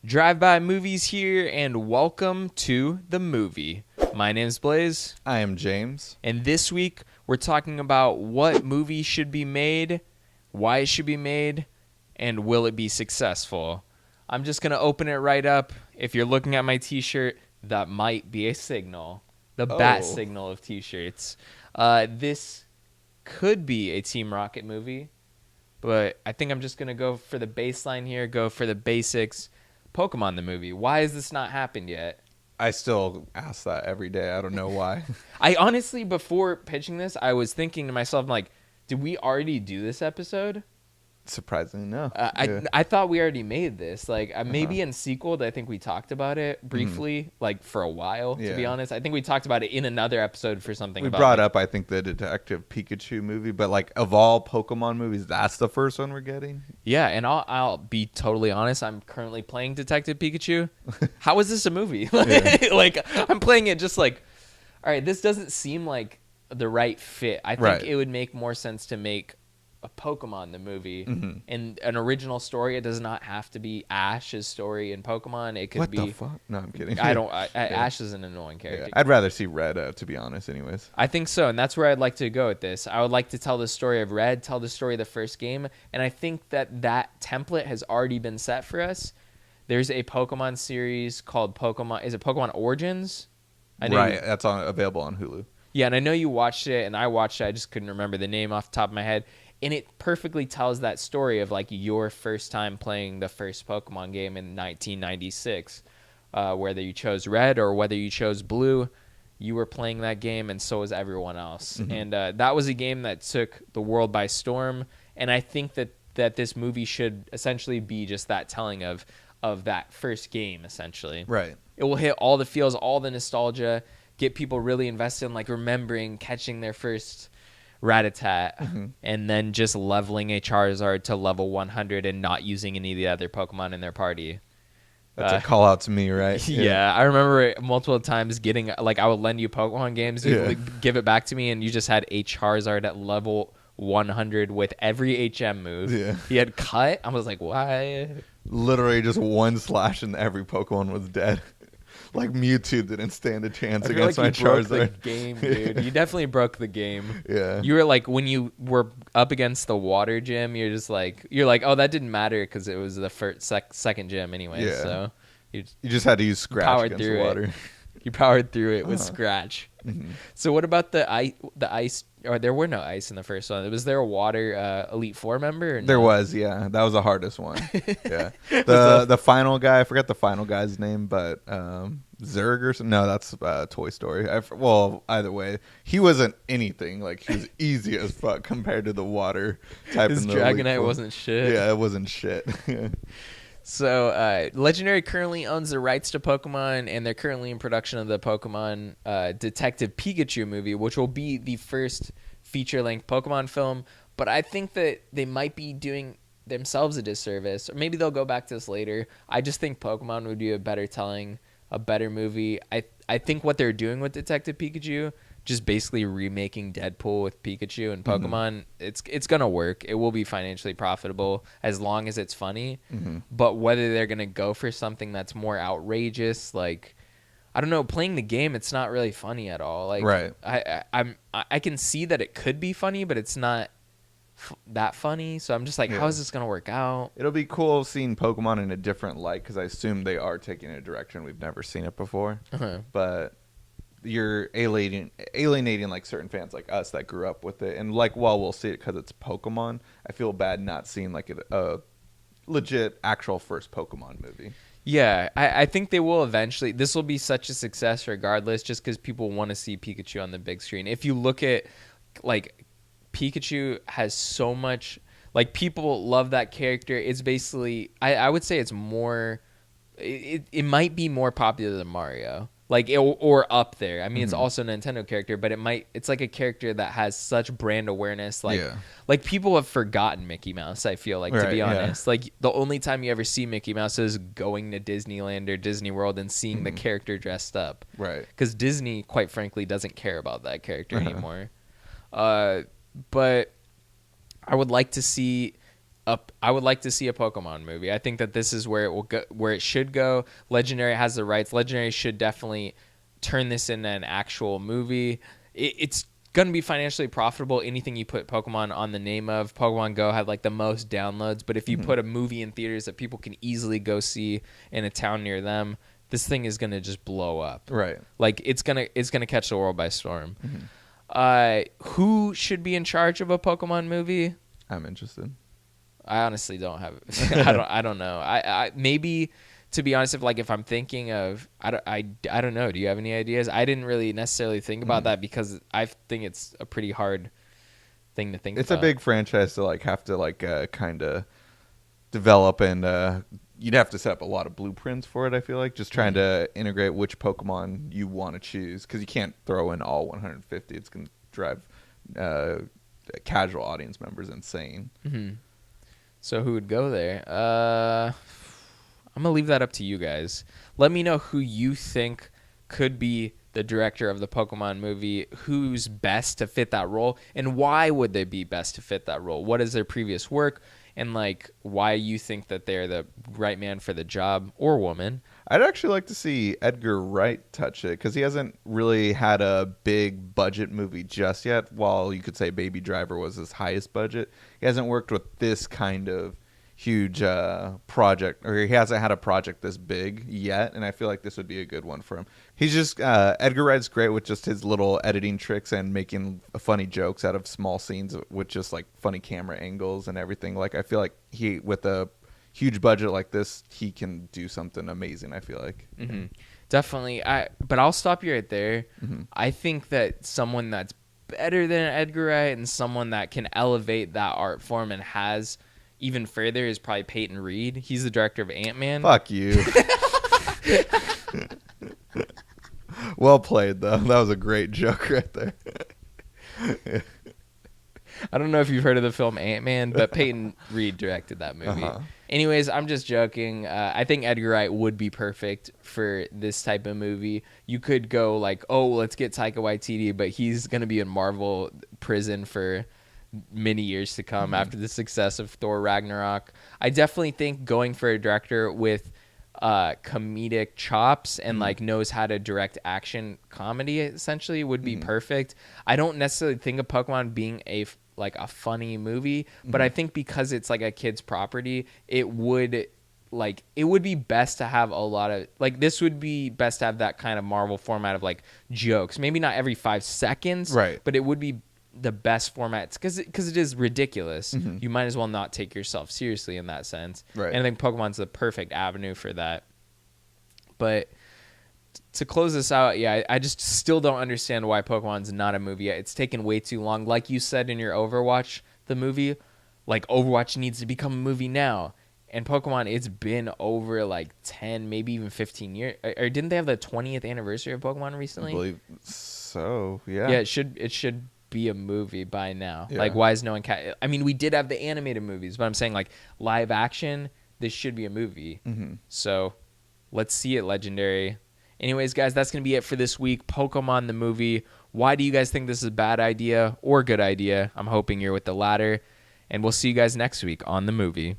Drive-by movies here, and welcome to the movie. My name's Blaise, I am James. and this week we're talking about what movie should be made, why it should be made, and will it be successful. I'm just going to open it right up. If you're looking at my t-shirt, that might be a signal. The bat signal of t-shirts. This could be a Team Rocket movie, but I think I'm just going to go for the baseline here, go for the basics. Pokemon the movie. Why has this not happened yet? I still ask that every day. I don't know why. I honestly, before pitching this, I was thinking to myself, I'm like, did we already do this episode? Surprisingly, no. I thought we already made this. Like, maybe in sequel, I think we talked about it briefly, like for a while, to be honest. I think we talked about it in another episode for something. We brought up, I think, the Detective Pikachu movie, but like of all Pokemon movies, that's the first one we're getting. Yeah, and I'll be totally honest. I'm currently playing Detective Pikachu. How is this a movie? Like, I'm playing it just like, all right, this doesn't seem like the right fit. I think it would make more sense to make a Pokemon the movie and an original story. It does not have to be Ash's story in Pokemon. It could be. What the fuck? No, I'm kidding. Ash is an annoying character. Yeah. I'd rather see Red, to be honest, anyways. I think so, and that's where I'd like to go with this. I would like to tell the story of Red, tell the story of the first game, and I think that template has already been set for us. There's a Pokemon series called Pokemon. Is it Pokemon Origins? That's available on Hulu. Yeah, and I know you watched it, and I watched it. I just couldn't remember the name off the top of my head. And it perfectly tells that story of like your first time playing the first Pokemon game in 1996. Whether you chose Red or whether you chose Blue, you were playing that game, and so was everyone else. And that was a game that took the world by storm. And I think that this movie should essentially be just that telling of that first game, essentially. Right. It will hit all the feels, all the nostalgia, get people really invested in like remembering catching their first Rattata, and then just leveling a Charizard to level 100 and not using any of the other Pokemon in their party. That's a call out to me, right? Yeah, I remember it multiple times getting, like, I would lend you Pokemon games, you'd give it back to me, and you just had a Charizard at level 100 with every HM move. Yeah. He had Cut. I was like, why? Literally just one slash and every Pokemon was dead. Like Mewtwo didn't stand a chance against my Charizard. Broke the game, dude. You definitely broke the game. Yeah. You were like, when you were up against the water gym, you're like, oh, that didn't matter because it was the second gym anyway. Yeah. So you just had to use Scratch against the water. You powered through it with Scratch. So what about the ice? Or there were no ice in the first one. Was there a water Elite Four member? Or no? There was, yeah. That was the hardest one. Yeah. The final guy, I forgot the final guy's name, but Zurg or something. No, that's Toy Story. Well, either way, he wasn't anything. Like, he was easy as fuck compared to the water type. His Dragonite wasn't shit. Yeah, it wasn't shit. So, Legendary currently owns the rights to Pokemon, and they're currently in production of the Pokemon Detective Pikachu movie, which will be the first feature-length Pokemon film. But I think that they might be doing themselves a disservice, or maybe they'll go back to this later. I just think Pokemon would be a better telling, a better movie. I think what they're doing with Detective Pikachu, just basically remaking Deadpool with Pikachu and Pokemon, it's gonna work. It will be financially profitable as long as it's funny. But whether they're gonna go for something that's more outrageous, like, I don't know, playing the game, it's not really funny at all. Like, right. I can see that it could be funny, but it's not that funny. So I'm just like, how is this gonna work out? It'll be cool seeing Pokemon in a different light, because I assume they are taking a direction we've never seen it before. But you're alienating like certain fans like us that grew up with it, and like, while we'll see it because it's Pokemon, I feel bad not seeing like a legit actual first Pokemon movie. Yeah, I think they will eventually. This will be such a success regardless, just because people want to see Pikachu on the big screen. If you look at, like, Pikachu has so much, like, people love that character. It's basically, I would say it's more, it might be more popular than Mario. Like, or up there. I mean, it's also a Nintendo character, but it's like a character that has such brand awareness. Like people have forgotten Mickey Mouse, I feel like, to be honest. Like, the only time you ever see Mickey Mouse is going to Disneyland or Disney World and seeing the character dressed up. Right. Because Disney, quite frankly, doesn't care about that character anymore. But I would like to see I would like to see a Pokemon movie. I think that this is where it will go, where it should go. Legendary has the rights. Legendary should definitely turn this into an actual movie. It's going to be financially profitable. Anything you put Pokemon on the name of. Pokemon Go had like the most downloads, but if you put a movie in theaters that people can easily go see in a town near them, this thing is going to just blow up. Right. Like it's going to catch the world by storm. Who should be in charge of a Pokemon movie? I'm interested. I honestly don't have. I don't know. I maybe, to be honest, if I'm thinking of, I don't know. Do you have any ideas? I didn't really necessarily think about that because I think it's a pretty hard thing to think. It's about. a big franchise to like have to like kind of develop, and you'd have to set up a lot of blueprints for it. I feel like just trying to integrate which Pokemon you want to choose, because you can't throw in all 150. It's gonna drive casual audience members insane. So who would go there? I'm going to leave that up to you guys. Let me know who you think could be the director of the Pokemon movie, who's best to fit that role, and why would they be best to fit that role? What is their previous work, and like why you think that they're the right man for the job or woman. I'd actually like to see Edgar Wright touch it, because he hasn't really had a big budget movie just yet. While you could say Baby Driver was his highest budget, he hasn't worked with this kind of huge project, or he hasn't had a project this big yet, and I feel like this would be a good one for him. He's just Edgar Wright's great with just his little editing tricks and making funny jokes out of small scenes with just like funny camera angles and everything. Like I feel like he, with a huge budget like this, he can do something amazing, I feel like. Definitely. But I'll stop you right there. I think that someone that's better than Edgar Wright and someone that can elevate that art form and has even further is probably Peyton Reed. He's the director of Ant-Man. Fuck you. Well played, though. That was a great joke right there. I don't know if you've heard of the film Ant-Man, but Peyton Reed directed that movie. Anyways, I'm just joking. I think Edgar Wright would be perfect for this type of movie. You could go like, oh, let's get Taika Waititi, but he's going to be in Marvel prison for many years to come after the success of Thor Ragnarok. I definitely think going for a director with comedic chops and like knows how to direct action comedy essentially would be perfect. I don't necessarily think of Pokemon being a funny movie, but I think because it's like a kid's property, it would be best to have a lot of like, this would be best to have that kind of Marvel format of like jokes, maybe not every 5 seconds, right? But it would be the best format because it is ridiculous. You might as well not take yourself seriously in that sense, right? And I think Pokemon's the perfect avenue for that. But to close this out, yeah, I just still don't understand why Pokemon's not a movie yet. It's taken way too long. Like you said in your Overwatch, the movie, like Overwatch needs to become a movie now. And Pokemon, it's been over like 10, maybe even 15 years. Or didn't they have the 20th anniversary of Pokemon recently? I believe so, yeah. Yeah, it should be a movie by now. Yeah. Like, why is no one... I mean, we did have the animated movies, but I'm saying like live action, this should be a movie. So let's see it, Legendary. Anyways, guys, that's going to be it for this week. Pokemon the movie. Why do you guys think this is a bad idea or good idea? I'm hoping you're with the latter. And we'll see you guys next week on the movie.